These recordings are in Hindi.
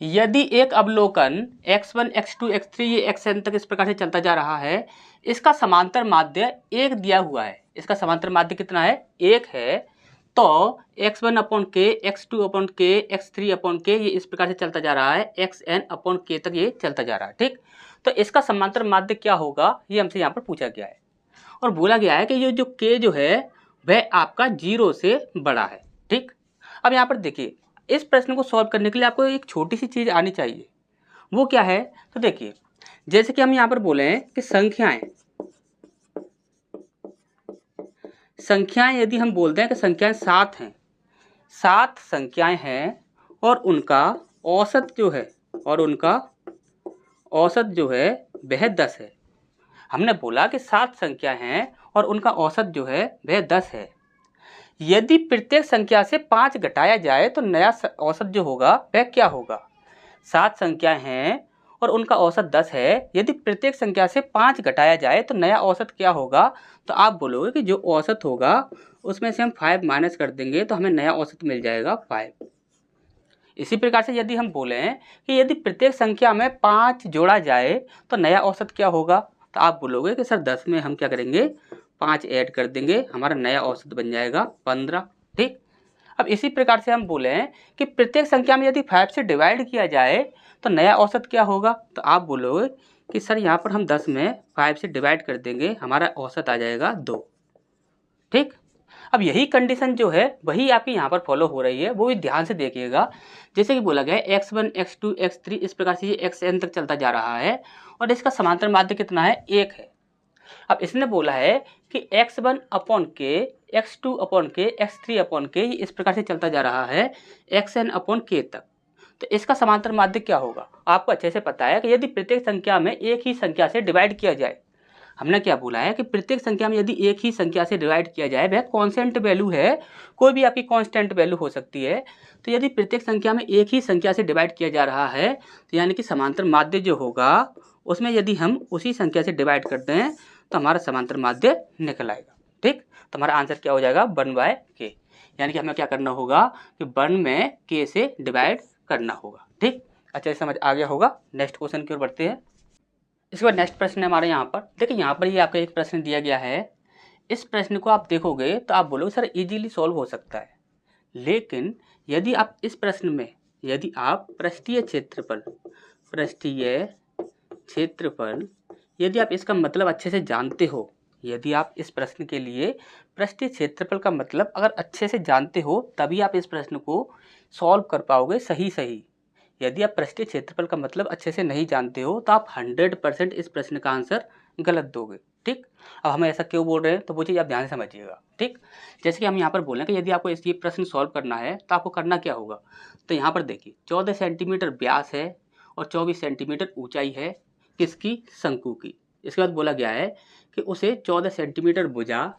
यदि एक अवलोकन x1, x2, x3 ये xn तक इस प्रकार से चलता जा रहा है, इसका समांतर माध्य 1 दिया हुआ है, इसका समांतर माध्य कितना है 1 है, तो x1/k, x2/k, x3/k ये इस प्रकार से चलता जा रहा है, xn/k तक ये चलता जा रहा है। ठीक, तो इसका समांतर माध्य क्या होगा ये हमसे यहाँ पर पूछा गया है और बोला गया है कि ये जो k जो है वह आपका 0 से बड़ा है। ठीक, अब यहाँ पर देखिए इस प्रश्न को सॉल्व करने के लिए आपको एक छोटी सी चीज आनी चाहिए, वो क्या है, तो देखिए जैसे कि हम यहाँ पर बोले हैं कि संख्याएं यदि हम बोलते हैं कि संख्याएं 7 हैं, 7 संख्याएं हैं और उनका औसत जो है वह 10 है। हमने बोला कि 7 संख्या हैं और उनका औसत जो है वह 10 है। यदि प्रत्येक संख्या से 5 घटाया जाए तो नया औसत जो होगा वह क्या होगा। 7 संख्याएं हैं और उनका औसत 10 है, यदि प्रत्येक संख्या से 5 घटाया जाए तो नया औसत क्या होगा। तो आप बोलोगे कि जो औसत होगा उसमें से हम 5 माइनस कर देंगे तो हमें नया औसत मिल जाएगा 5। इसी प्रकार से यदि हम बोलें कि यदि प्रत्येक संख्या में 5 जोड़ा जाए तो नया औसत क्या होगा, तो आप बोलोगे कि सर 10 में हम क्या करेंगे 5 ऐड कर देंगे, हमारा नया औसत बन जाएगा 15। ठीक, अब इसी प्रकार से हम बोले कि प्रत्येक संख्या में यदि 5 से डिवाइड किया जाए तो नया औसत क्या होगा, तो आप बोलोगे कि सर यहाँ पर हम 10 में 5 से डिवाइड कर देंगे, हमारा औसत आ जाएगा 2। ठीक, अब यही कंडीशन जो है वही आपकी यहाँ पर फॉलो हो रही है, वो भी ध्यान से देखिएगा। जैसे कि बोला गया है x1, x2, x3 इस प्रकार से ये xn तक चलता जा रहा है और इसका समांतर माध्य कितना है 1 है। अब इसने बोला है कि x1/k, x2/k, x3/k ये इस प्रकार से चलता जा रहा है xn/k तक, तो इसका समांतर माध्य क्या होगा। आपको अच्छे से पता है कि यदि प्रत्येक संख्या में एक ही संख्या से डिवाइड किया जाए, हमने क्या बोला है कि प्रत्येक संख्या में यदि एक ही संख्या से डिवाइड किया जाए, वह कांस्टेंट वैल्यू है, कोई भी आपकी कांस्टेंट वैल्यू हो सकती है, तो यदि प्रत्येक संख्या में एक ही संख्या से डिवाइड किया जा रहा है तो यानी कि समांतर माध्य जो होगा उसमें यदि हम उसी संख्या से डिवाइड करते हैं तो हमारा समांतर माध्य निकल आएगा। ठीक, तो हमारा आंसर क्या हो जाएगा 1/k, यानी कि हमें क्या करना होगा कि 1 में k से डिवाइड करना होगा। ठीक, अच्छा समझ आ गया होगा। नेक्स्ट क्वेश्चन की ओर बढ़ते हैं। इसके बाद नेक्स्ट प्रश्न है हमारे यहाँ पर, देखिए यहाँ पर ये आपका एक प्रश्न दिया गया है। इस प्रश्न को आप देखोगे तो आप बोलोगे सर इजीली सॉल्व हो सकता है, लेकिन यदि आप इस प्रश्न में यदि आप पृष्ठीय क्षेत्रफल यदि आप इसका मतलब अच्छे से जानते हो, यदि आप इस प्रश्न के लिए पृष्ठीय क्षेत्रफल का मतलब अगर अच्छे से जानते हो तभी आप इस प्रश्न को सॉल्व कर पाओगे सही। यदि आप पृष्ठीय क्षेत्रफल का मतलब अच्छे से नहीं जानते हो तो आप 100% इस प्रश्न का आंसर गलत दोगे। ठीक, अब हम ऐसा क्यों बोल रहे हैं तो वो चीज़ आप ध्यान से समझिएगा। ठीक, जैसे कि हम यहाँ पर बोलें कि यदि आपको ये प्रश्न सॉल्व करना है तो आपको करना क्या होगा, तो यहाँ पर देखिए 14 सेंटीमीटर व्यास है और 24 सेंटीमीटर ऊंचाई है किसकी, शंकु की। इसके बाद बोला गया है कि उसे 14 सेंटीमीटर भुजा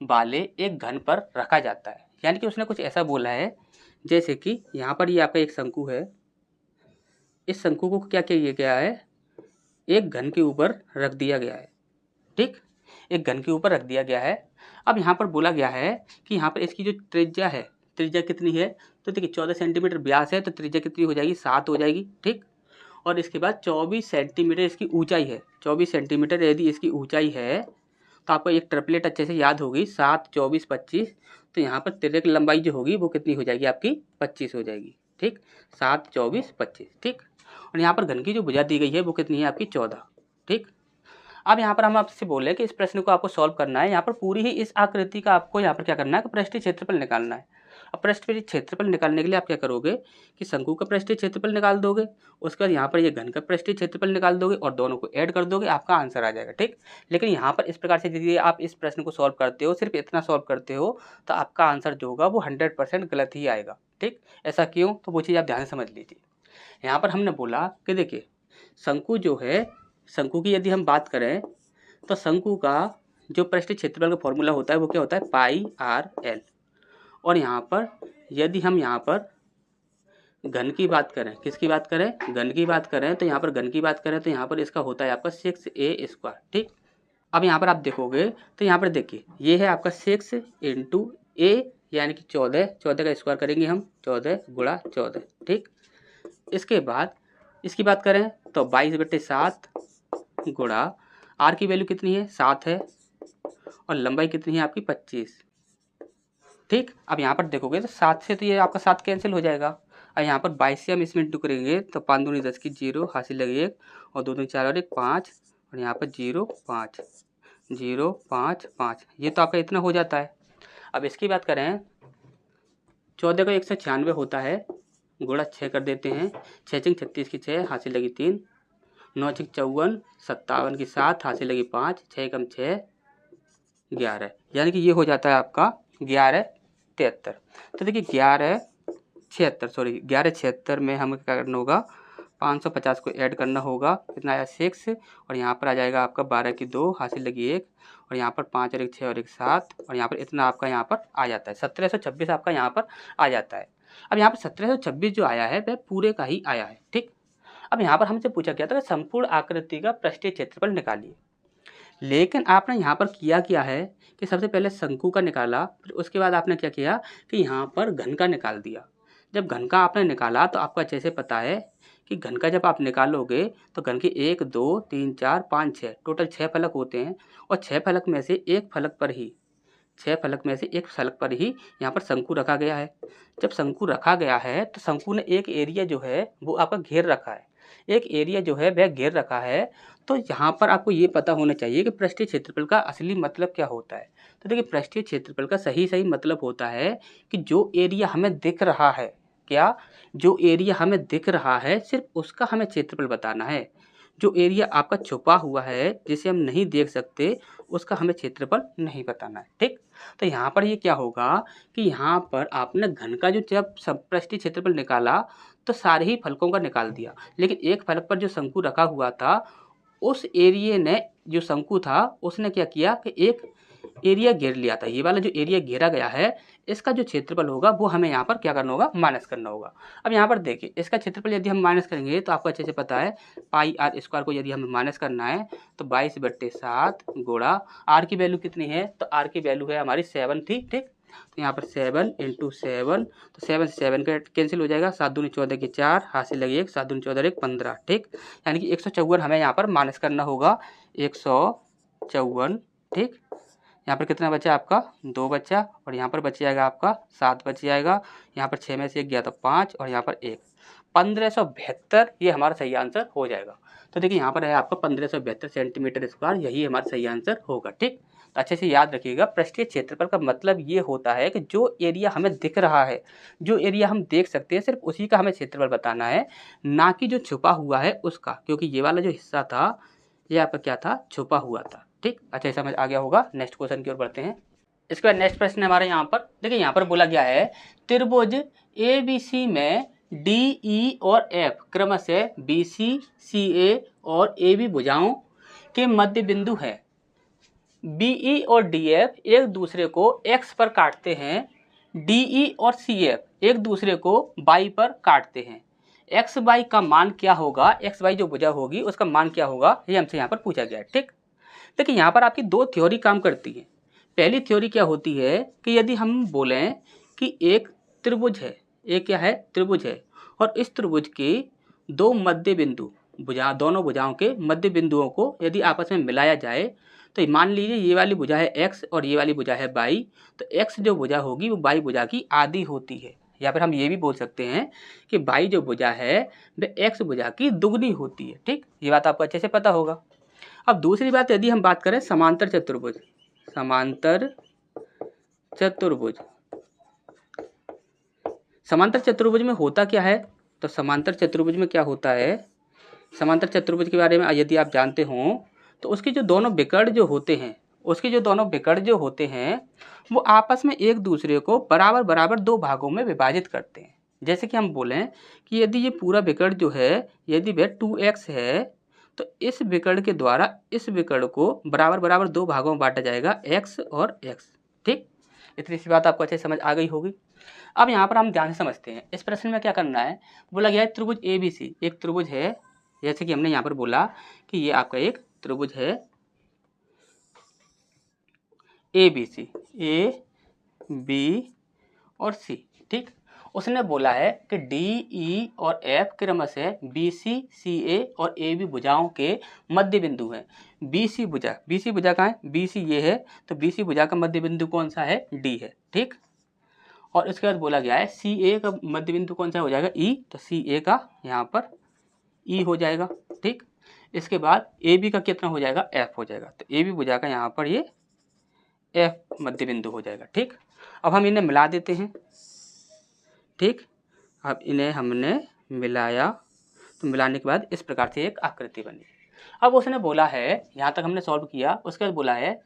वाले एक घन पर रखा जाता है, यानी कि उसने कुछ ऐसा बोला है जैसे कि यहाँ पर ये आपका एक शंकु है, इस शंकु को क्या किया गया है एक घन के ऊपर रख दिया गया है। ठीक, एक घन के ऊपर रख दिया गया है। अब यहाँ पर बोला गया है कि यहाँ पर इसकी जो त्रिज्या है, त्रिज्या कितनी है, तो देखिए 14 सेंटीमीटर व्यास है तो त्रिज्या कितनी हो जाएगी 7 हो जाएगी। ठीक, और इसके बाद 24 सेंटीमीटर इसकी ऊंचाई है, 24 सेंटीमीटर यदि इसकी ऊंचाई है तो आपको एक ट्रिपलेट अच्छे से याद होगी 7, 24, 25, तो यहाँ पर तिर्यक की लंबाई जो होगी वो कितनी हो जाएगी आपकी 25 हो जाएगी। ठीक, 7, 24, 25। ठीक, और यहाँ पर घन की जो भुजा दी गई है वो कितनी है आपकी 14। ठीक, अब यहाँ पर हम आपसे बोले कि इस प्रश्न को आपको सॉल्व करना है, यहाँ पर पूरी ही इस आकृति का आपको यहाँ पर क्या करना है कि पृष्ठीय क्षेत्रफल निकालना है। अब पृष्ठीय क्षेत्रफल निकालने के लिए आप क्या करोगे कि शंकु का पृष्ठीय क्षेत्रफल निकाल दोगे, उसके बाद यहाँ पर ये घन का पृष्ठीय क्षेत्रफल निकाल दोगे और दोनों को ऐड कर दोगे, आपका आंसर आ जाएगा। ठीक, लेकिन यहाँ पर इस प्रकार से यदि आप इस प्रश्न को सॉल्व करते हो, सिर्फ इतना सॉल्व करते हो, तो आपका आंसर जो होगा वो 100% गलत ही आएगा। ठीक, ऐसा क्यों, तो वो चीज़ आप ध्यान से समझ लीजिए। यहाँ पर हमने बोला कि देखिए शंकु जो है, शंकु की यदि हम बात करें तो शंकु का जो पृष्ठीय क्षेत्रफल का फॉर्मूला होता है वो क्या होता है πr/l, और यहाँ पर यदि हम यहाँ पर घन की बात करें, किसकी बात करें, घन की बात करें, तो यहाँ पर घन की बात करें तो यहाँ पर इसका होता है आपका 6a²। ठीक, अब यहाँ पर आप देखोगे तो यहाँ पर देखिए ये है आपका 6 × a यानी कि 14, 14 का स्क्वायर करेंगे हम 14 × 14। ठीक, इसके बाद इसकी बात करें तो 22/7 गुणा आर की वैल्यू कितनी है 7 है और लंबाई कितनी है आपकी 25। ठीक, अब यहाँ पर देखोगे तो 7 से तो ये आपका 7 कैंसिल हो जाएगा और यहाँ पर 22 से हम इसमें इंटू करेंगे तो 5 दूनी 10 की 0 हासिल लगे 1 और 2 दूनी 4 और 1 5 और यहाँ पर 0 5 0 5 5, ये तो आपका इतना हो जाता है। अब इसकी बात करें 14 का 196 होता है गुणा 6 कर देते हैं, 6 छंग 36 की 6 हासिल लगी 3, 9 छंग 54 57 की 7 हासिल लगी 5, 6 कम 6 11, यानी कि ये हो जाता है आपका 1173। तो देखिए 1176 में हमें क्या करना होगा 550 को ऐड करना होगा, कितना आया 6 और यहाँ पर आ जाएगा आपका 12 की 2 हासिल लगी 1 और यहाँ पर 5 और 1 6 और 1 7 और यहाँ पर इतना आपका यहाँ पर आ जाता है 1726 आपका यहाँ पर आ जाता है। अब यहाँ पर 1726 जो आया है वह पूरे का ही आया है। ठीक, अब यहाँ पर हमसे पूछा गया था कि संपूर्ण आकृति का पृष्ठीय क्षेत्रफल निकालिए, लेकिन आपने यहाँ पर किया क्या है कि सबसे पहले शंकु का निकाला, फिर उसके बाद आपने क्या किया कि यहाँ पर घन का निकाल दिया। जब घन का आपने निकाला तो आपको अच्छे से पता है कि घन का जब आप निकालोगे तो घन के 1 2 3 4 5 6 टोटल 6 फलक होते हैं और 6 फलक में से एक फलक पर ही 6 फलक में से एक फलक पर ही यहाँ पर शंकु रखा गया है। जब शंकु रखा गया है तो शंकु ने एक एरिया जो है वो आपका घेर रखा है, एक एरिया जो है वह घेर रखा है। तो यहाँ पर आपको ये पता होना चाहिए कि पृष्ठीय क्षेत्रफल का असली मतलब क्या होता है। तो देखिए पृष्ठीय क्षेत्रफल का सही मतलब होता है कि जो एरिया हमें दिख रहा है, क्या जो एरिया हमें दिख रहा है सिर्फ उसका हमें क्षेत्रफल बताना है। जो एरिया आपका छुपा हुआ है जिसे हम नहीं देख सकते उसका हमें क्षेत्रफल नहीं बताना है। ठीक, तो यहाँ पर ये क्या होगा कि यहाँ पर आपने घन का जो जब पृष्ठीय क्षेत्रफल निकाला तो सारे ही फलकों का निकाल दिया, लेकिन एक फलक पर जो शंकु रखा हुआ था उस एरिया ने जो शंकु था उसने क्या किया कि एक एरिया घेर लिया था। ये वाला जो एरिया घेरा गया है इसका जो क्षेत्रफल होगा वो हमें यहाँ पर क्या करना होगा माइनस करना होगा। अब यहाँ पर देखिए इसका क्षेत्रफल यदि हम माइनस करेंगे तो आपको अच्छे से पता है पाई आर स्क्वायर को यदि हमें माइनस करना है तो 22/7 गुणा आर की वैल्यू कितनी है तो आर की वैल्यू है हमारी 7 थी। ठीक, तो यहाँ पर 7 × 7 तो 7 से 7 का कैंसिल हो जाएगा, 7 दूनी 14 की 4 हासिल लगी 1, 7 दूनी 14 1 15। ठीक, यानी कि 154 हमें यहाँ पर माइनस करना होगा 154। ठीक, यहाँ पर कितना बचा आपका 2 बचा और यहाँ पर बच जाएगा आपका 7 बच जाएगा, यहाँ पर 6 में से 1 गया तो 5 और यहाँ पर 1 1572 ये हमारा सही आंसर हो जाएगा। तो देखिए यहाँ पर है आपका 1572 सेंटीमीटर स्क्वायर, यही हमारा सही आंसर होगा। ठीक, तो अच्छे से याद रखिएगा पृष्ठीय क्षेत्रफल का मतलब ये होता है कि जो एरिया हमें दिख रहा है, जो एरिया हम देख सकते हैं सिर्फ उसी का हमें क्षेत्रफल बताना है, ना कि जो छुपा हुआ है उसका, क्योंकि ये वाला जो हिस्सा था ये आपका क्या था छुपा हुआ था। ठीक, अच्छा समझ आ गया होगा। नेक्स्ट क्वेश्चन की ओर बढ़ते हैं। इसके बाद नेक्स्ट प्रश्न हमारे यहाँ पर देखिए यहाँ पर बोला गया है त्रिभुज ABC में DE और F क्रमशः BC CA और AB भुजाओं के मध्य बिंदु है। BE और DF एक दूसरे को X पर काटते हैं, DE और CF एक दूसरे को Y पर काटते हैं। XY का मान क्या होगा, XY जो भुजा होगी उसका मान क्या होगा, ये हमसे यहाँ पर पूछा गया है। ठीक, देखिए यहाँ पर आपकी दो थ्योरी काम करती है। पहली थ्योरी क्या होती है कि यदि हम बोलें कि एक त्रिभुज है, एक क्या है त्रिभुज है और इस त्रिभुज के दो मध्य बिंदु दोनों भुजाओं के मध्य बिंदुओं को यदि आपस में मिलाया जाए तो मान लीजिए ये वाली भुजा है x और ये वाली भुजा है y, तो x जो भुजा होगी वो y भुजा की आधी होती है, या फिर हम ये भी बोल सकते हैं कि y जो भुजा है वह x भुजा की दुगनी होती है। ठीक, ये बात आपको अच्छे से पता होगा। अब दूसरी बात यदि हम बात करें समांतर चतुर्भुज, समांतर चतुर्भुज, समांतर चतुर्भुज में होता क्या है, तो समांतर चतुर्भुज में क्या होता है, समांतर चतुर्भुज के बारे में यदि आप जानते हो तो उसके जो दोनों विकर्ण जो होते हैं, उसके जो दोनों विकर्ण जो होते हैं वो आपस में एक दूसरे को बराबर बराबर दो भागों में विभाजित करते हैं। जैसे कि हम बोलें कि यदि ये पूरा विकर्ण जो है यदि वह 2x है तो इस विकर्ण के द्वारा इस विकर्ण को बराबर बराबर दो भागों में बांटा जाएगा, x और x। ठीक, इतनी सी बात आपको अच्छे समझ आ गई होगी। अब यहाँ पर हम ध्यान से समझते हैं इस प्रश्न में क्या करना है। बोला गया है त्रिभुज ABC एक त्रिभुज है, जैसे कि हमने यहाँ पर बोला कि ये आपका एक त्रिभुज है ABC A B और C। ठीक, उसने बोला है कि डी ई और एफ क्रमशः बी सी सी ए और ए बी भुजाओं के मध्य बिंदु हैं। बी सी भुजा कहाँ है, बी सी ये है, तो बी सी भुजा का मध्य बिंदु कौन सा है, डी है, ठीक। और इसके बाद बोला गया है सी ए का मध्य बिंदु कौन सा हो जाएगा, ई, तो सी ए का यहाँ पर ई हो जाएगा, ठीक। इसके बाद ए बी का कितना हो जाएगा, एफ हो जाएगा, तो ए बी भुजा का यहाँ पर ये एफ मध्य बिंदु हो जाएगा, ठीक। अब हम इन्हें मिला देते हैं, ठीक। अब इन्हें हमने मिलाया, तो मिलाने के बाद इस प्रकार से एक आकृति बनी। अब उसने बोला है, यहाँ तक हमने सॉल्व किया, उसके बाद बोला है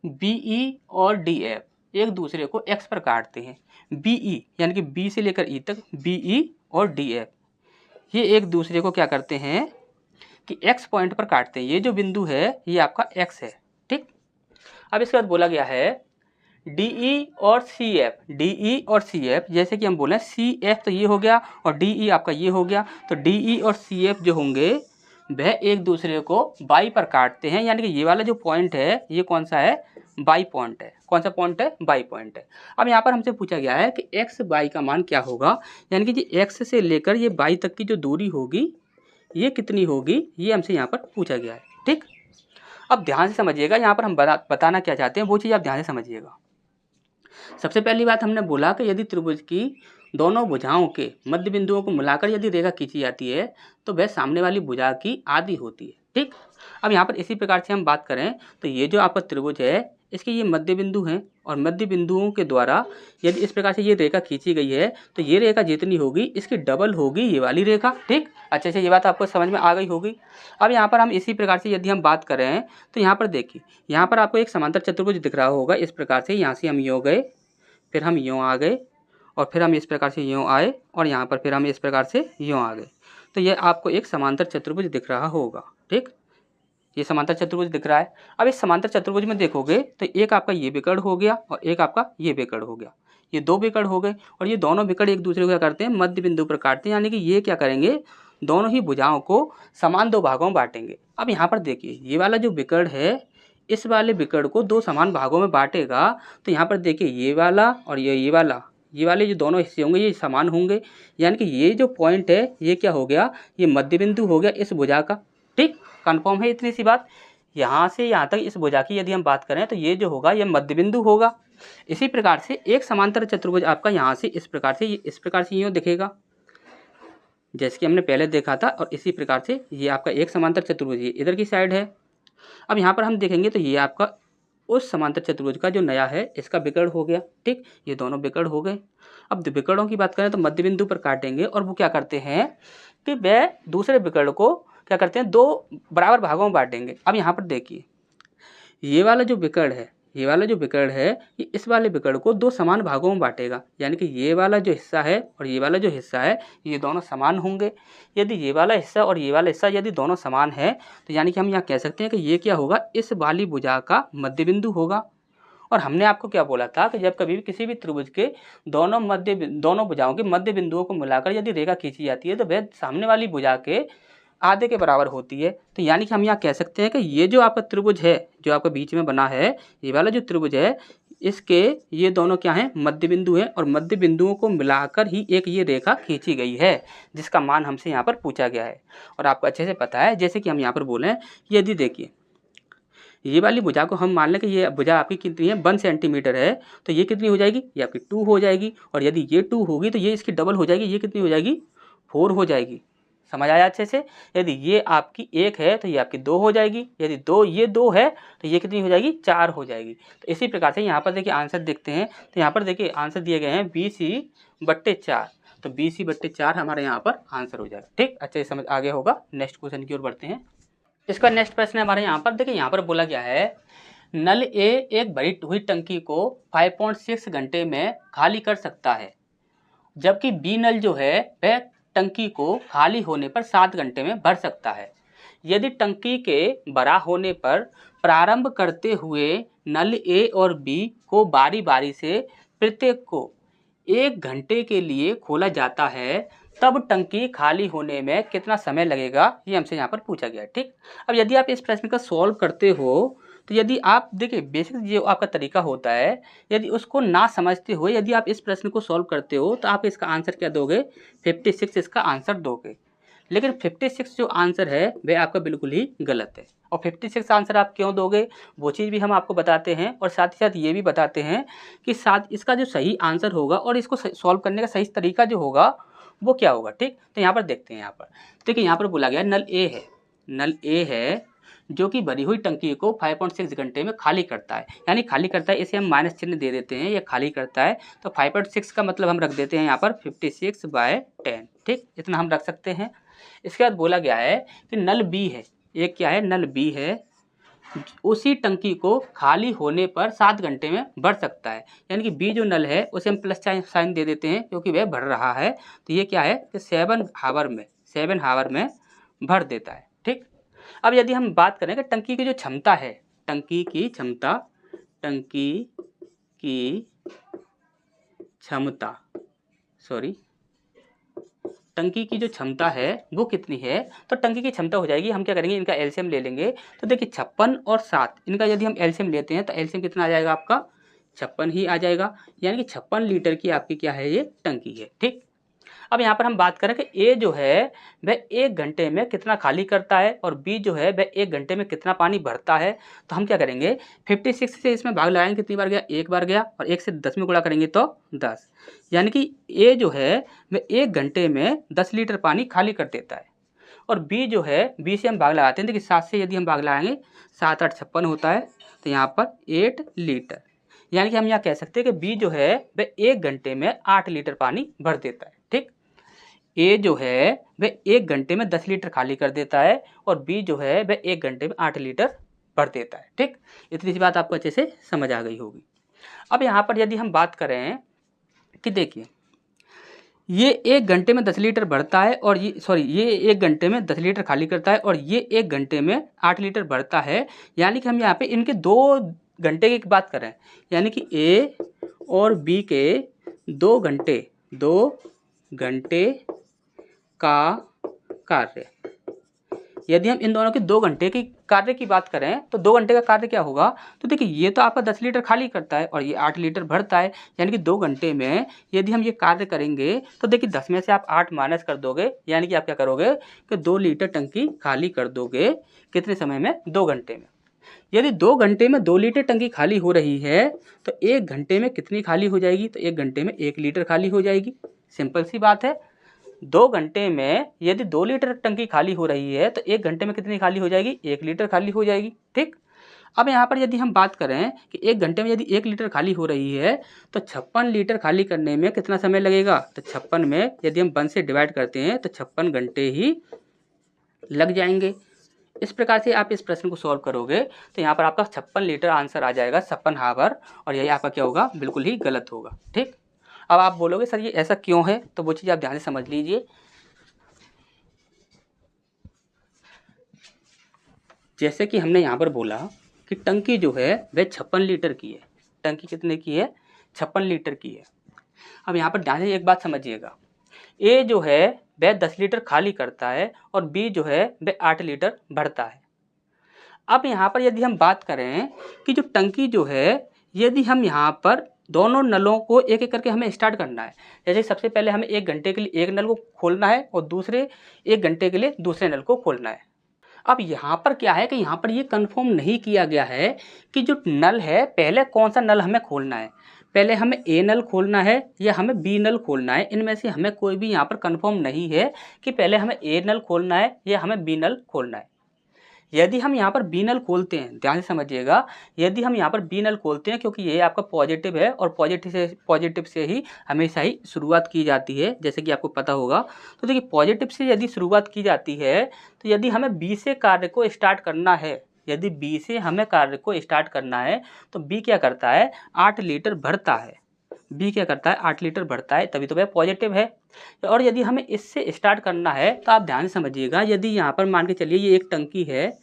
बी ई और डी एफ एक दूसरे को एक्स पर काटते हैं। बी ई यानी कि बी से लेकर ई तक, बी ई और डी एफ ये एक दूसरे को क्या करते हैं कि एक्स पॉइंट पर काटते हैं। ये जो बिंदु है ये आपका एक्स है, ठीक। अब इसके बाद बोला गया है डीई और सी एफ, डीई और सी एफ, जैसे कि हम बोले सी एफ तो ये हो गया और डीई आपका ये हो गया, तो डीई और सी एफ जो होंगे वह एक दूसरे को बाई पर काटते हैं। यानी कि ये वाला जो पॉइंट है ये कौन सा है, बाई पॉइंट है। कौन सा पॉइंट है, बाई पॉइंट है। अब यहाँ पर हमसे पूछा गया है कि एक्स बाई का मान क्या होगा, यानी कि ये एक्स से लेकर ये बाई तक की जो दूरी होगी ये कितनी होगी, ये हमसे यहाँ पर पूछा गया है, ठीक। अब ध्यान से समझिएगा, यहाँ पर हम बताना क्या चाहते हैं वो चीज़ आप ध्यान से समझिएगा। सबसे पहली बात हमने बोला कि यदि त्रिभुज की दोनों भुजाओं के मध्य बिंदुओं को मिलाकर यदि रेखा खींची जाती है तो वह सामने वाली भुजा की आधी होती है, ठीक। अब यहाँ पर इसी प्रकार से हम बात करें तो ये जो आपका त्रिभुज है इसके ये मध्य बिंदु हैं और मध्य बिंदुओं के द्वारा यदि इस प्रकार से ये रेखा खींची गई है तो ये रेखा जितनी होगी इसकी डबल होगी ये वाली रेखा, ठीक। अच्छे से ये बात आपको समझ में आ गई होगी। अब यहाँ पर हम इसी प्रकार से यदि हम बात करें तो यहाँ पर देखिए, यहाँ पर आपको एक समांतर चतुर्भुज दिख रहा होगा इस प्रकार से। यहाँ से हम यूँ गए, फिर हम यूँ आ गए और फिर हम इस प्रकार से यूँ आए और यहाँ पर फिर हम इस प्रकार से यूँ आ गए, तो ये आपको एक समांतर चतुर्भुज दिख रहा होगा, ठीक। ये समांतर चतुर्भुज दिख रहा है। अब इस समांतर चतुर्भुज में देखोगे तो एक आपका ये विकर्ण हो गया और एक आपका ये विकर्ण हो गया, ये दो विकर्ण हो गए और ये दोनों विकर्ण एक दूसरे को क्या करते हैं, मध्य बिंदु पर काटते हैं। यानी कि ये क्या करेंगे, दोनों ही भुजाओं को समान दो भागों में बांटेंगे। अब यहाँ पर देखिए ये वाला जो विकर्ण है इस वाले विकर्ण को दो समान भागों में बांटेगा, तो यहाँ पर देखिए ये वाला और ये वाले जो दोनों हिस्से होंगे ये समान होंगे। यानी कि ये जो पॉइंट है ये क्या हो गया, ये मध्य बिंदु हो गया इस भुजा का, ठीक। कन्फर्म है इतनी सी बात। यहाँ से यहाँ तक इस भुजा की यदि हम बात करें तो ये जो होगा ये मध्य बिंदु होगा। इसी प्रकार से एक समांतर चतुर्भुज आपका यहाँ से इस प्रकार से यूँ दिखेगा जैसे कि हमने पहले देखा था, और इसी प्रकार से ये आपका एक समांतर चतुर्भुज ये इधर की साइड है। अब यहाँ पर हम देखेंगे तो ये आपका उस समांतर चतुर्भुज का जो नया है इसका विकर्ण हो गया, ठीक। ये दोनों विकर्ण हो गए। अब विकर्णों की बात करें तो मध्य बिंदु पर काटेंगे और वो क्या करते हैं कि वह दूसरे विकर्ण को क्या करते हैं, दो बराबर भागों में बांटेंगे। अब यहाँ पर देखिए ये वाला जो विकर्ण है ये इस वाले विकर्ण को दो समान भागों में बांटेगा। यानी कि ये वाला जो हिस्सा है और ये वाला जो हिस्सा है ये दोनों समान होंगे। यदि ये वाला हिस्सा और ये वाला हिस्सा यदि दोनों समान है तो यानी कि हम यहाँ कह सकते हैं कि ये क्या होगा, इस वाली भुजा का मध्य बिंदु होगा। और हमने आपको क्या बोला था कि जब कभी भी किसी भी त्रिभुज के दोनों भुजाओं के मध्य बिंदुओं को मिलाकर यदि रेखा खींची जाती है तो वह सामने वाली भुजा के आधे के बराबर होती है। तो यानी कि हम यहाँ कह सकते हैं कि ये जो आपका त्रिभुज है जो आपका बीच में बना है, ये वाला जो त्रिभुज है इसके ये दोनों क्या हैं, मध्य बिंदु हैं और मध्य बिंदुओं को मिलाकर ही एक ये रेखा खींची गई है जिसका मान हमसे यहाँ पर पूछा गया है। और आपको अच्छे से पता है, जैसे कि हम यहाँ पर बोलें यदि देखिए ये वाली भुजा को हम मान लें कि ये भुजा आपकी कितनी है, 1 सेंटीमीटर है, तो ये कितनी हो जाएगी, ये आपकी 2 हो जाएगी। और यदि ये 2 होगी तो ये इसकी डबल हो जाएगी, ये कितनी हो जाएगी, 4 हो जाएगी। समझ आया अच्छे से। यदि ये आपकी 1 है तो ये आपकी 2 हो जाएगी, यदि ये 2 है तो ये कितनी हो जाएगी, 4 हो जाएगी। तो इसी प्रकार से यहाँ पर देखिए आंसर देखते हैं, तो यहाँ पर देखिए आंसर दिए गए हैं BC/4, तो BC/4 हमारे यहाँ पर आंसर हो जाएगा, ठीक। अच्छे से समझ आगे होगा। नेक्स्ट क्वेश्चन की ओर बढ़ते हैं। इसका नेक्स्ट प्रश्न है हमारे यहाँ पर, देखिए यहाँ पर बोला गया है नल ए एक भरी हुई टंकी को 5.6 घंटे में खाली कर सकता है, जबकि बी नल जो है वह टंकी को खाली होने पर 7 घंटे में भर सकता है। यदि टंकी के भरा होने पर प्रारंभ करते हुए नल ए और बी को बारी बारी से प्रत्येक को 1 घंटे के लिए खोला जाता है तब टंकी खाली होने में कितना समय लगेगा, ये हमसे यहाँ पर पूछा गया है, ठीक। अब यदि आप इस प्रश्न का सॉल्व करते हो तो यदि आप देखिए बेसिक जो आपका तरीका होता है, यदि उसको ना समझते हुए यदि आप इस प्रश्न को सॉल्व करते हो तो आप इसका आंसर क्या दोगे, 56 इसका आंसर दोगे। लेकिन 56 जो आंसर है वह आपका बिल्कुल ही गलत है। और 56 आंसर आप क्यों दोगे वो चीज़ भी हम आपको बताते हैं, और साथ ही साथ ये भी बताते हैं कि साथ इसका जो सही आंसर होगा और इसको सॉल्व करने का सही तरीका जो होगा वो क्या होगा। ठीक, तो यहाँ पर देखते हैं। यहाँ पर देखिए, यहाँ पर बोला गया नल ए है, नल ए है जो कि भरी हुई टंकी को 5.6 घंटे में खाली करता है, यानी खाली करता है, इसे हम माइनस चिन्ह दे देते हैं, ये खाली करता है। तो 5.6 का मतलब हम रख देते हैं यहाँ पर 56/10। ठीक, इतना हम रख सकते हैं। इसके बाद बोला गया है कि नल बी है, एक क्या है, नल बी है, उसी टंकी को खाली होने पर 7 घंटे में भर सकता है, यानी कि बी जो नल है उसे हम प्लस साइन दे देते हैं क्योंकि वह भर रहा है। तो ये क्या है कि 7 हावर में भर देता है। ठीक, अब यदि हम बात करें कि टंकी की जो क्षमता है, टंकी की जो क्षमता है वो कितनी है। तो टंकी की क्षमता हो जाएगी, हम क्या करेंगे, इनका एलसीएम ले लेंगे। तो देखिए 56 और 7 इनका यदि हम एलसीएम लेते हैं तो एलसीएम कितना आ जाएगा आपका, 56 ही आ जाएगा, यानी कि 56 लीटर की आपकी क्या है, ये टंकी है। ठीक, अब यहाँ पर हम बात करें कि ए जो है वह 1 घंटे में कितना खाली करता है और बी जो है वह 1 घंटे में कितना पानी भरता है। तो हम क्या करेंगे, 56 से इसमें भाग लगाएंगे, कितनी बार गया, एक बार गया, और 1 से 10 में गुणा करेंगे तो 10, यानी कि ए जो है वह 1 घंटे में 10 लीटर पानी खाली कर देता है। और बी जो है, बी से हम भाग लगाते हैं, देखिए 7 से यदि हम भाग लगाएंगे 7 8 56 होता है, तो यहाँ पर 8 लीटर, यानी कि हम यहाँ कह सकते हैं कि बी जो है वह 1 घंटे में 8 लीटर पानी भर देता है। ठीक, ए जो है वह 1 घंटे में 10 लीटर खाली कर देता है और बी जो है वह 1 घंटे में 8 लीटर भर देता है। ठीक, इतनी सी बात आपको अच्छे से समझ आ गई होगी। अब यहाँ पर यदि हम बात करें कि देखिए ये 1 घंटे में 10 लीटर भरता है और ये 1 घंटे में 10 लीटर खाली करता है और ये 1 घंटे में 8 लीटर भरता है, यानी कि हम यहाँ पे इनके 2 घंटे की बात करें, यानी कि ए और बी के 2 घंटे का कार्य, यदि हम इन दोनों के 2 घंटे की कार्य की बात करें तो 2 घंटे का कार्य क्या होगा। तो देखिए ये तो आपका 10 लीटर खाली करता है और ये 8 लीटर भरता है, यानी कि 2 घंटे में यदि हम ये कार्य करेंगे तो देखिए 10 में से आप 8 माइनस कर दोगे, यानी कि आप क्या करोगे कि 2 लीटर टंकी खाली कर दोगे, कितने समय में, 2 घंटे में। यदि 2 घंटे में 2 लीटर टंकी खाली हो रही है तो 1 घंटे में कितनी खाली हो जाएगी, तो 1 घंटे में 1 लीटर खाली हो जाएगी। सिंपल सी बात है, 2 घंटे में यदि 2 लीटर टंकी खाली हो रही है तो 1 घंटे में कितनी खाली हो जाएगी, 1 लीटर खाली हो जाएगी। ठीक, अब यहाँ पर यदि हम बात करें कि 1 घंटे में यदि 1 लीटर खाली हो रही है तो 56 लीटर खाली करने में कितना समय लगेगा, तो 56 में यदि हम 1 से डिवाइड करते हैं तो 56 घंटे ही लग जाएंगे। इस प्रकार से आप इस प्रश्न को सॉल्व करोगे तो यहाँ पर आपका 56 लीटर आंसर आ जाएगा, 56 हावर, और यही आपका क्या होगा, बिल्कुल ही गलत होगा। ठीक, अब आप बोलोगे सर ये ऐसा क्यों है, तो वो चीज़ आप ध्यान से समझ लीजिए। जैसे कि हमने यहाँ पर बोला कि टंकी जो है वह 56 लीटर की है, टंकी कितने की है, 56 लीटर की है। अब यहाँ पर ध्यान से एक बात समझिएगा, ए जो है वह 10 लीटर खाली करता है और बी जो है वह 8 लीटर भरता है। अब यहाँ पर यदि हम बात करें कि जो टंकी जो है, यदि हम यहाँ पर दोनों नलों को एक एक करके हमें स्टार्ट करना है, जैसे सबसे पहले हमें 1 घंटे के लिए एक नल को खोलना है और दूसरे 1 घंटे के लिए दूसरे नल को खोलना है। अब यहाँ पर क्या है कि यहाँ पर ये कंफर्म नहीं किया गया है कि जो नल है पहले कौन सा नल हमें खोलना है, पहले हमें ए नल खोलना है या हमें बी नल खोलना है। इनमें से हमें कोई भी यहाँ पर कंफर्म नहीं है कि पहले हमें ए नल खोलना है या हमें बी नल खोलना है। यदि हम यहाँ पर बी नल खोलते हैं, ध्यान से समझिएगा, यदि हम यहाँ पर बी नल खोलते हैं, क्योंकि ये आपका पॉजिटिव है और पॉजिटिव से ही हमेशा ही शुरुआत की जाती है, जैसे कि आपको पता होगा। तो देखिए पॉजिटिव से यदि शुरुआत की जाती है तो यदि हमें बी से कार्य को स्टार्ट करना है, यदि बी से हमें कार्य को स्टार्ट करना है तो बी क्या करता है, 8 लीटर भरता है। बी क्या करता है, 8 लीटर भरता है, तभी तो वह पॉजिटिव है। और यदि हमें इससे स्टार्ट करना है तो आप ध्यान से समझिएगा, यदि यहाँ पर मान के चलिए ये एक टंकी है,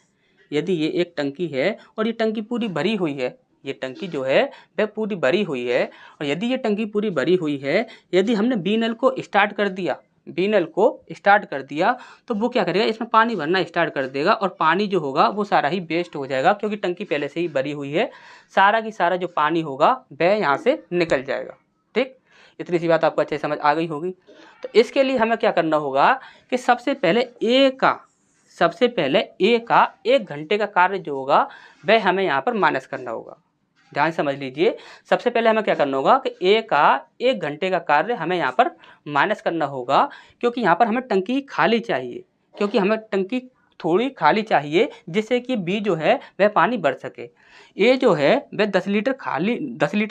यदि ये एक टंकी है और ये टंकी पूरी भरी हुई है, ये टंकी जो है वह पूरी भरी हुई है, और यदि ये टंकी पूरी भरी हुई है, यदि हमने बी नल को स्टार्ट कर दिया, बीनल को स्टार्ट कर दिया तो वो क्या करेगा, इसमें पानी भरना स्टार्ट कर देगा और पानी जो होगा वो सारा ही वेस्ट हो जाएगा, क्योंकि टंकी पहले से ही भरी हुई है। सारा की सारा जो पानी होगा वह यहाँ से निकल जाएगा। ठीक, इतनी सी बात आपको अच्छे समझ आ गई होगी। तो इसके लिए हमें क्या करना होगा कि सबसे पहले ए का 1 घंटे का कार्य जो होगा वह हमें यहाँ पर माइनस करना होगा। ध्यान समझ लीजिए, सबसे पहले हमें क्या करना होगा कि ए का 1 घंटे का कार्य हमें यहाँ पर माइनस करना होगा, क्योंकि यहाँ पर हमें टंकी खाली चाहिए, क्योंकि हमें टंकी थोड़ी खाली चाहिए जिससे कि बी जो है वह पानी भर सके। ए जो है वह 10 लीटर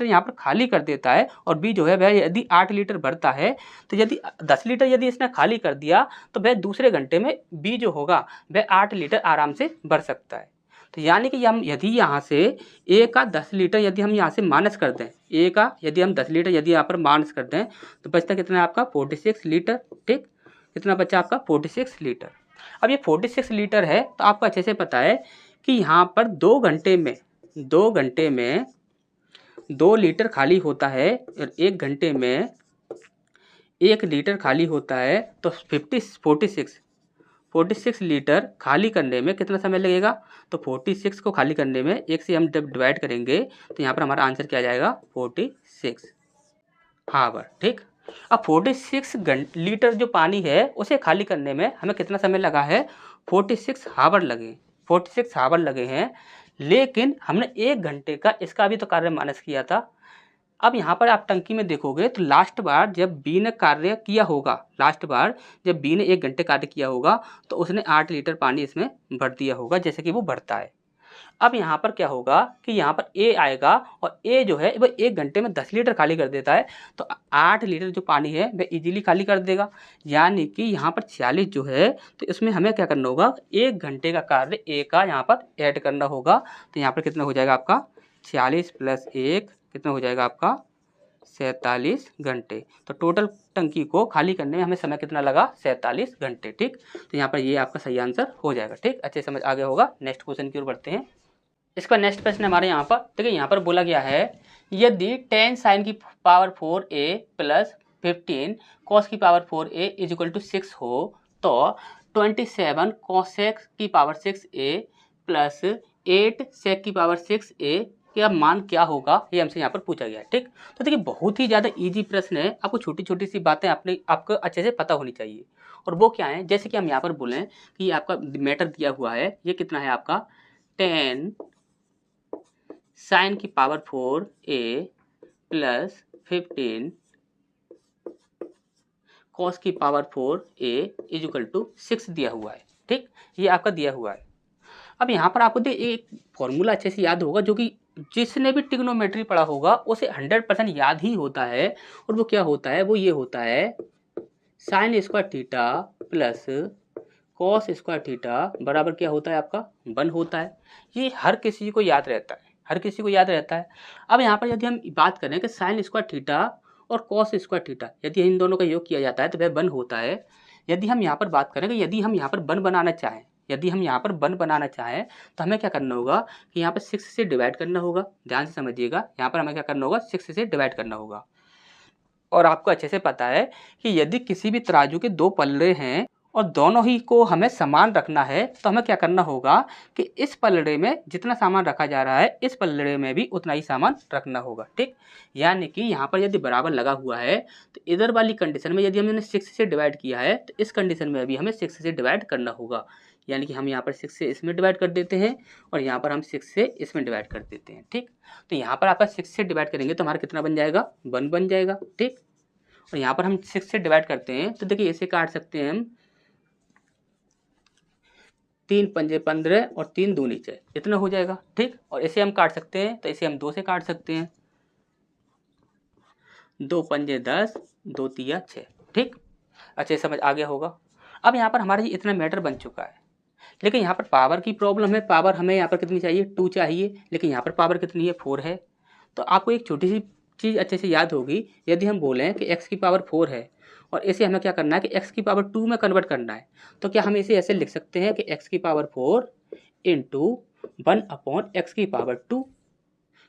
यहाँ पर खाली कर देता है और बी जो है वह यदि 8 लीटर भरता है, तो यदि 10 लीटर यदि इसने खाली कर दिया तो वह दूसरे घंटे में बी जो होगा वह 8 लीटर आराम से भर सकता है। तो यानी कि हम यदि यहाँ से ए का 10 लीटर यदि हम यहाँ से माइनस कर दें, ए का यदि हम 10 लीटर यदि यहाँ पर माइनस कर दें तो बचता कितना है आपका 46 लीटर। ठीक, कितना बचा आपका 46 लीटर। अब ये 46 लीटर है तो आपको अच्छे से पता है कि यहाँ पर 2 घंटे में 2 लीटर खाली होता है और 1 घंटे में 1 लीटर खाली होता है। तो 46 लीटर खाली करने में कितना समय लगेगा, तो 46 को खाली करने में 1 से हम जब डिवाइड करेंगे तो यहाँ पर हमारा आंसर क्या आ जाएगा 46 हावर। ठीक, अब 46 लीटर जो पानी है उसे खाली करने में हमें कितना समय लगा है, 46 हावर लगे हैं। लेकिन हमने 1 घंटे का इसका भी तो कार्य माइनस किया था। अब यहाँ पर आप टंकी में देखोगे तो लास्ट बार जब बी ने 1 घंटे कार्य किया होगा तो उसने 8 लीटर पानी इसमें भर दिया होगा, जैसे कि वो भरता है। अब यहाँ पर क्या होगा कि यहाँ पर ए आएगा और ए जो है वह 1 घंटे में 10 लीटर खाली कर देता है, तो 8 लीटर जो पानी है वह इजीली खाली कर देगा। यानी कि यहाँ पर 46 जो है तो इसमें हमें क्या करना होगा, 1 घंटे का कार्य ए का यहाँ पर ऐड करना होगा। तो यहाँ पर कितना हो जाएगा आपका 46 + 1 कितना हो जाएगा आपका 47 घंटे। तो टोटल टंकी को खाली करने में हमें समय कितना लगा, 47 घंटे। ठीक, तो यहाँ पर ये आपका सही आंसर हो जाएगा। ठीक, अच्छे समझ आ गया होगा। नेक्स्ट क्वेश्चन की ओर बढ़ते हैं। इसका नेक्स्ट प्रश्न हमारे यहाँ पर देखिए, यहाँ पर बोला गया है यदि 10 sin की पावर 4a + 15 cos की पावर 4a = 6 हो तो 27 cosec की पावर 6a + 8 sec की पावर 6a का मान क्या होगा, ये हमसे यहाँ पर पूछा गया है। ठीक, तो देखिए बहुत ही ज़्यादा इजी प्रश्न है, आपको छोटी छोटी सी बातें आपको अच्छे से पता होनी चाहिए। और वो क्या है, जैसे कि हम यहाँ पर बोलें कि ये आपका मैटर दिया हुआ है, ये कितना है आपका 10 sin की पावर 4a + 15 cos की पावर 4a = 6 दिया हुआ है। ठीक, ये आपका दिया हुआ है। अब यहाँ पर आपको एक फॉर्मूला अच्छे से याद होगा, जो कि जिसने भी ट्रिग्नोमेट्री पढ़ा होगा उसे 100% याद ही होता है। और वो क्या होता है, वो ये होता है sin square theta plus cos square theta बराबर क्या होता है आपका 1 होता है। ये हर किसी को याद रहता है, हर किसी को याद रहता है। अब यहाँ पर यदि हम बात करें कि sin स्क्वायर थीटा और cos स्क्वायर थीटा यदि इन दोनों का योग किया जाता है तो वह 1 होता है। यदि हम यहाँ पर बात करें कि यदि हम यहाँ पर 1 बनाना चाहें, तो हमें क्या करना होगा कि यहाँ पर 6 से डिवाइड करना होगा। ध्यान से समझिएगा, यहाँ पर हमें क्या करना होगा 6 से डिवाइड करना होगा। और आपको अच्छे से पता है कि यदि किसी भी तराजू के 2 पलड़े हैं और दोनों ही को हमें समान रखना है तो हमें क्या करना होगा कि इस पलड़े में जितना सामान रखा जा रहा है इस पलड़े में भी उतना ही सामान रखना होगा। ठीक, यानी कि यहाँ पर यदि बराबर लगा हुआ है तो इधर वाली कंडीशन में यदि हमने 6 से डिवाइड किया है तो इस कंडीशन में भी हमें 6 से डिवाइड करना होगा। यानी कि हम यहाँ पर 6 से इसमें डिवाइड कर देते हैं और यहाँ पर हम 6 से इसमें डिवाइड कर देते हैं। ठीक, तो यहाँ पर आपका 6 से डिवाइड करेंगे तो हमारा कितना बन जाएगा 1 बन जाएगा। ठीक, और यहाँ पर हम 6 से डिवाइड करते हैं तो देखिए इसे काट सकते हैं हम 3 पंजे 15 और 3 दूनी 6 इतना हो जाएगा। ठीक, और इसे हम काट सकते हैं तो इसे हम 2 से काट सकते हैं, 2 पंजे 10 2 तिया 6। ठीक, अच्छे समझ आ गया होगा। अब यहाँ पर हमारा ये इतना मैटर बन चुका है, लेकिन यहाँ पर पावर की प्रॉब्लम है। पावर हमें यहाँ पर कितनी चाहिए 2 चाहिए, लेकिन यहाँ पर पावर कितनी है 4 है। तो आपको एक छोटी सी चीज़ अच्छे से याद होगी, यदि हम बोलें कि x की पावर 4 है और इसे हमें क्या करना है कि x की पावर 2 में कन्वर्ट करना है, तो क्या हम इसे ऐसे लिख सकते हैं कि x की पावर 4 × 1/x की पावर 2,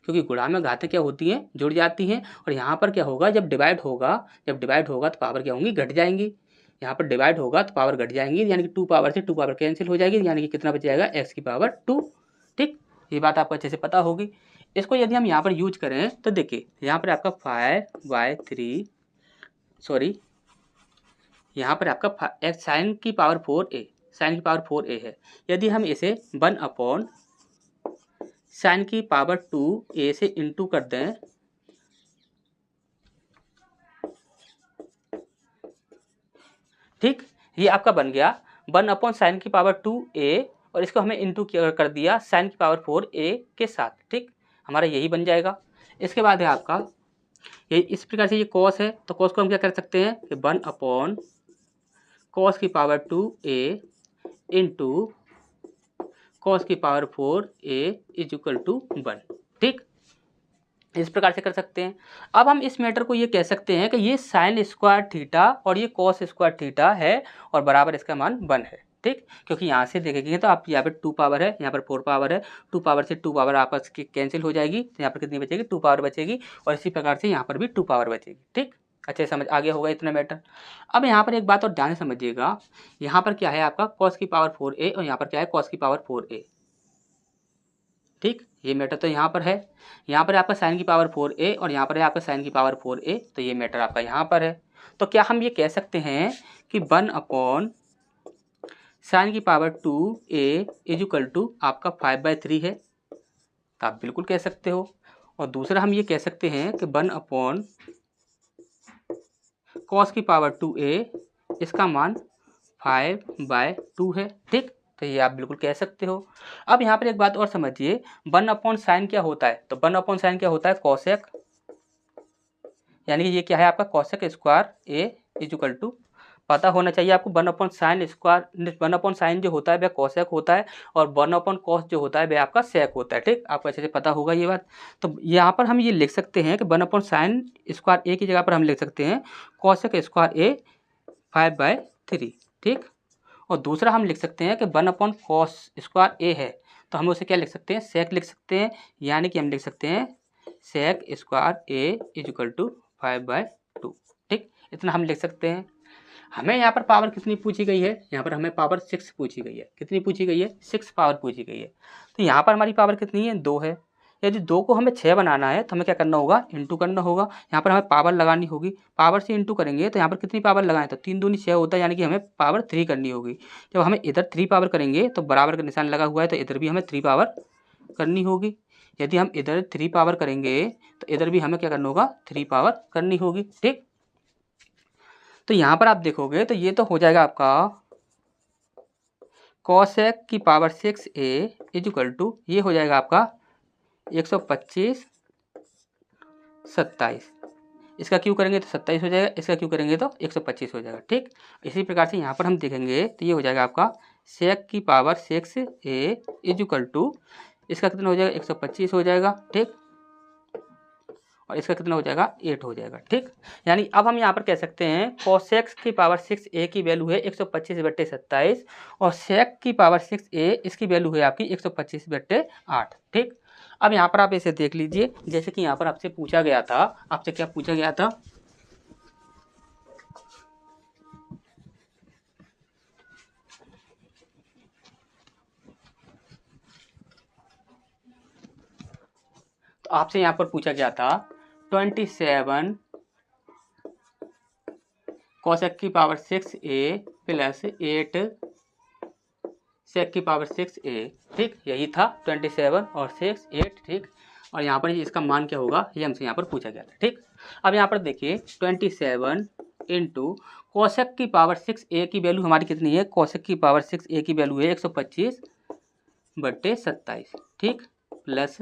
क्योंकि गुणा में घातें क्या होती हैं जुड़ जाती हैं। और यहाँ पर क्या होगा जब डिवाइड होगा तो पावर क्या होंगी घट जाएंगी। यहाँ पर डिवाइड होगा तो पावर घट जाएंगी, यानी कि 2 पावर से 2 पावर कैंसिल हो जाएगी, यानी कि कितना बच जाएगा x की पावर 2। ठीक, ये बात आपको अच्छे से पता होगी। इसको यदि हम यहाँ पर यूज करें तो देखिए यहाँ पर आपका 5/3 सॉरी यहाँ पर आपका x साइन की पावर 4a, साइन की पावर 4a है। यदि हम इसे 1 साइन की पावर 2a से इंटू कर दें, ठीक, ये आपका बन गया 1 साइन की पावर 2a और इसको हमें इंटू कर दिया साइन की पावर 4a के साथ। ठीक, हमारा यही बन जाएगा। इसके बाद है आपका ये इस प्रकार से ये कॉस है, तो कॉस को हम क्या कर सकते हैं कि 1 कॉस की पावर 2a इंटू कॉस की power 4a is equal to 1। ठीक, इस प्रकार से कर सकते हैं। अब हम इस मैटर को ये कह सकते हैं कि ये साइन स्क्वायर थीटा और ये कॉस स्क्वायर थीटा है और बराबर इसका मान 1 है। ठीक, क्योंकि यहाँ से देखेंगे तो आप यहाँ पर 2 पावर है, यहाँ पर 4 पावर है, 2 पावर से 2 पावर आपस की कैंसिल हो जाएगी, तो यहाँ पर कितनी बचेगी 2 पावर बचेगी और इसी प्रकार से यहाँ पर भी 2 पावर बचेगी। ठीक, अच्छे समझ आ गया होगा इतना मैटर। अब यहाँ पर एक बात और ध्यान से समझिएगा, यहाँ पर क्या है आपका कॉस की पावर 4a और यहाँ पर क्या है कॉस की पावर 4a। ठीक, ये मैटर तो यहाँ पर है, यहाँ पर आपका साइन की पावर 4a और यहाँ पर है आपका साइन की पावर 4a, तो ये मैटर आपका यहाँ पर है। तो क्या हम ये कह सकते हैं कि 1 साइन की power 2a is equal to आपका 5/3 है, तो आप बिल्कुल कह सकते हो। और दूसरा हम ये कह सकते हैं कि 1 कॉस की पावर 2a इसका मान 5/2 है। ठीक, तो ये आप बिल्कुल कह सकते हो। अब यहाँ पर एक बात और समझिए, 1 साइन क्या होता है, तो 1 साइन क्या होता है कोसेक, यानी कि ये क्या है आपका cosec square a is equal to, पता होना चाहिए आपको 1 साइन स्क्वायर, 1 साइन जो होता है वह कोसेक होता है और 1 कॉस जो होता है वह आपका सेक होता है। ठीक, आपको अच्छे से पता होगा ये बात। तो यहाँ पर हम ये लिख सकते हैं कि 1 साइन स्क्वायर a की जगह पर हम लिख सकते हैं कोसेक स्क्वायर a 5/3। ठीक, और दूसरा हम लिख सकते हैं कि 1 कॉस स्क्वायर a है, तो हम उसे क्या लिख सकते हैं सेक लिख सकते हैं, यानी कि हम लिख सकते हैं sec square a is equal to 5/2। ठीक, इतना हम लिख सकते हैं। हमें यहाँ पर पावर कितनी पूछी गई है, यहाँ पर हमें पावर 6 पूछी गई है। कितनी पूछी गई है 6 पावर पूछी गई है। तो यहाँ पर हमारी पावर कितनी है 2 है। यदि 2 को हमें 6 बनाना है तो हमें क्या करना होगा इंटू करना होगा, यहाँ पर हमें पावर लगानी होगी, पावर से इंटू करेंगे तो यहाँ पर कितनी पावर लगाएं तो 3 दूनी 6 होता है, यानी कि हमें पावर 3 करनी होगी। जब हमें इधर 3 पावर करेंगे तो बराबर का निशान लगा हुआ है, तो इधर भी हमें 3 पावर करनी होगी। यदि हम इधर 3 पावर करेंगे तो इधर भी हमें क्या करना होगा 3 पावर करनी होगी। ठीक, तो यहाँ पर आप देखोगे तो ये तो हो जाएगा आपका कोसेक की power 6a is equal to, ये हो जाएगा आपका 125 27, इसका क्यों करेंगे तो 27 हो जाएगा, इसका क्यों करेंगे तो 125 हो जाएगा। ठीक, इसी प्रकार से यहाँ पर हम देखेंगे तो ये हो जाएगा आपका सेक की power 6a is equal to, इसका कितना हो जाएगा 125 हो जाएगा। ठीक, और इसका कितना हो जाएगा 8 हो जाएगा। ठीक, यानी अब हम यहाँ पर कह सकते हैं कोसेक की पावर 6a की वैल्यू है 125/27 और सेक की पावर 6a इसकी वैल्यू है आपकी 125/8। ठीक, अब यहाँ पर आप इसे देख लीजिए, जैसे कि यहाँ पर आपसे पूछा गया था, आपसे क्या पूछा गया था तो आपसे यहाँ पर पूछा गया था 27 कोसेक की पावर 6a प्लस 8 सेक की पावर 6a। ठीक, यही था 27 और 6 8। ठीक, और यहाँ पर इसका मान क्या होगा ये हमसे यहाँ पर पूछा गया था। ठीक, अब यहाँ पर देखिए 27 इंटू कोसेक की पावर 6a की वैल्यू हमारी कितनी है, कोसेक की पावर 6a की वैल्यू है 125/27। ठीक, प्लस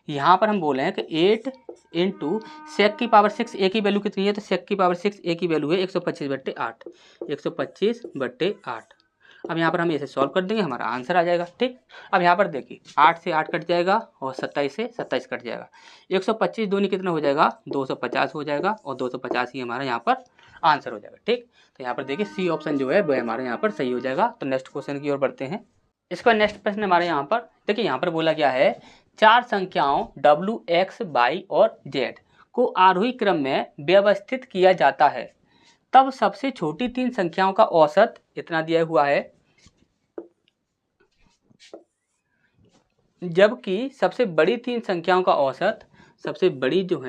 यहाँ पर हम बोले हैं कि 8 इंटू सेक की पावर 6a की वैल्यू कितनी है, तो सेक की पावर 6a की वैल्यू है 125/8, 125/8। अब यहाँ पर हम इसे सॉल्व कर देंगे, हमारा आंसर आ जाएगा। ठीक, अब यहाँ पर देखिए 8 से 8 कट जाएगा और 27 से 27 कट जाएगा, 125 दूनी कितना हो जाएगा 250 हो जाएगा और 250 ही हमारा यहाँ पर आंसर हो जाएगा। ठीक, तो यहाँ पर देखिए सी ऑप्शन जो है वह हमारे यहाँ पर सही हो जाएगा। तो नेक्स्ट क्वेश्चन की ओर बढ़ते हैं। इसका नेक्स्ट प्रश्न हमारे यहाँ पर देखिए, यहाँ पर बोला गया है 4 संख्याओं w, x, y और z को आरोही क्रम में व्यवस्थित किया जाता है तब सबसे छोटी 3 संख्याओं का औसत इतना दिया हुआ है, जबकि सबसे बड़ी 3 संख्याओं का औसत, सबसे बड़ी जो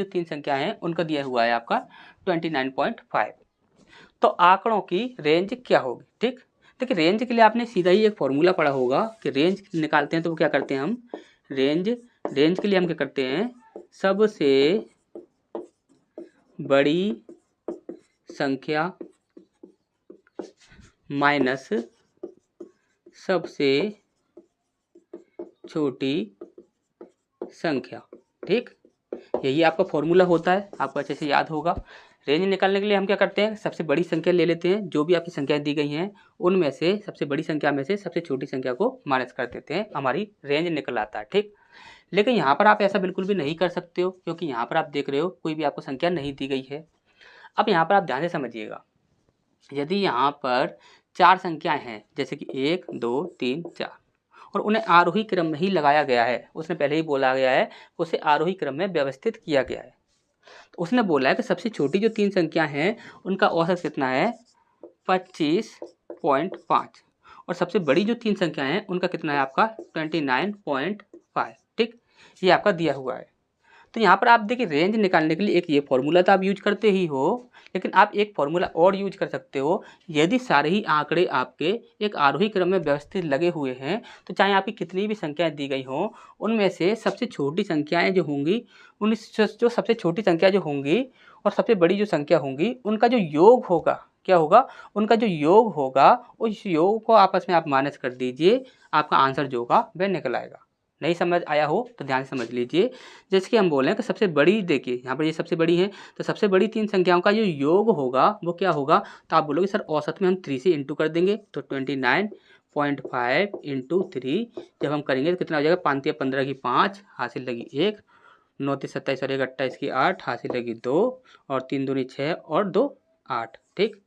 3 संख्या हैं उनका दिया हुआ है आपका 29.5। तो आंकड़ों की रेंज क्या होगी? ठीक, देखिए रेंज के लिए आपने सीधा ही एक फॉर्मूला पढ़ा होगा कि रेंज निकालते हैं तो वो क्या करते हैं हम, रेंज के लिए हम क्या करते हैं, सबसे बड़ी संख्या माइनस सबसे छोटी संख्या। ठीक, यही आपका फॉर्मूला होता है, आपको अच्छे से याद होगा। रेंज निकालने के लिए हम क्या करते हैं, सबसे बड़ी संख्या ले लेते हैं, जो भी आपकी संख्याएं दी गई हैं उनमें से सबसे बड़ी संख्या में से सबसे छोटी संख्या को माइनस कर देते हैं, हमारी रेंज निकल आता है। ठीक, लेकिन यहाँ पर आप ऐसा बिल्कुल भी नहीं कर सकते हो, क्योंकि यहाँ पर आप देख रहे हो कोई भी आपको संख्या नहीं दी गई है। अब यहाँ पर आप ध्यान से समझिएगा, यदि यहाँ पर 4 संख्याएं हैं, जैसे कि 1 2 3 4, और उन्हें आरोही क्रम में ही लगाया गया है, उसने पहले ही बोला गया है उसे आरोही क्रम में व्यवस्थित किया गया है। तो उसने बोला है कि सबसे छोटी जो 3 संख्या हैं उनका औसत कितना है, 25.5, और सबसे बड़ी जो 3 संख्या हैं उनका कितना है आपका 29.5। ठीक, ये आपका दिया हुआ है। तो यहाँ पर आप देखिए रेंज निकालने के लिए एक ये फॉर्मूला तो आप यूज करते ही हो, लेकिन आप एक फॉर्मूला और यूज कर सकते हो। यदि सारे ही आंकड़े आपके एक आरोही क्रम में व्यवस्थित लगे हुए हैं, तो चाहे आपकी कितनी भी संख्याएं दी गई हों, उनमें से सबसे छोटी संख्याएं जो होंगी, उन जो सबसे छोटी संख्या जो होंगी और सबसे बड़ी जो संख्या होंगी, उनका जो योग होगा, क्या होगा, उनका जो योग होगा, उस योग को आपस में आप माइनस कर दीजिए, आपका आंसर जो होगा वह निकल आएगा। नहीं समझ आया हो तो ध्यान से समझ लीजिए। जैसे कि हम बोलें कि सबसे बड़ी, देखिए यहाँ पर ये सबसे बड़ी है, तो सबसे बड़ी 3 संख्याओं का जो योग होगा वो क्या होगा, तो आप बोलोगे सर औसत में हम 3 से इंटू कर देंगे, तो 29.5 इंटू 3 जब हम करेंगे तो कितना हो जाएगा, 5 या 15 की 5, हासिल लगी 1, 9 × 27 और 1 28 की 8, हासिल लगी 2, और 3 दूनी 6 और 2 8। ठीक,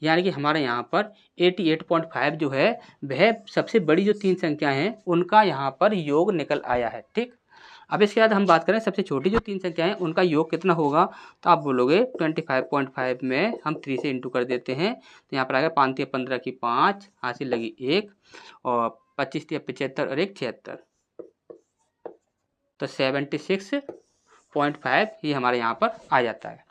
यानी कि हमारे यहाँ पर 88.5 जो है वह सबसे बड़ी जो 3 संख्या हैं उनका यहाँ पर योग निकल आया है। ठीक, अब इसके बाद हम बात करें सबसे छोटी जो 3 संख्या हैं उनका योग कितना होगा, तो आप बोलोगे 25.5 में हम 3 से इंटू कर देते हैं, तो यहाँ पर आएगा 5 या 15 की 5, हासिल लगी 1, और 25 या 75 और 1 76, तो 76.5 ये हमारे यहाँ पर आ जाता है।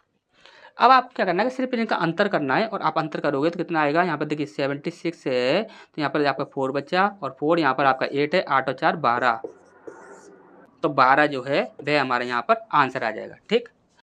अब आप क्या करना है कि सिर्फ इनका अंतर करना है, और आप अंतर करोगे तो कितना आएगा, यहाँ पर देखिए 76 है तो यहाँ पर आपका 4 बचा, और 4 यहाँ पर आपका 8 है, 8 और 4 12, तो 12 जो है वह हमारे यहाँ पर आंसर आ जाएगा। ठीक,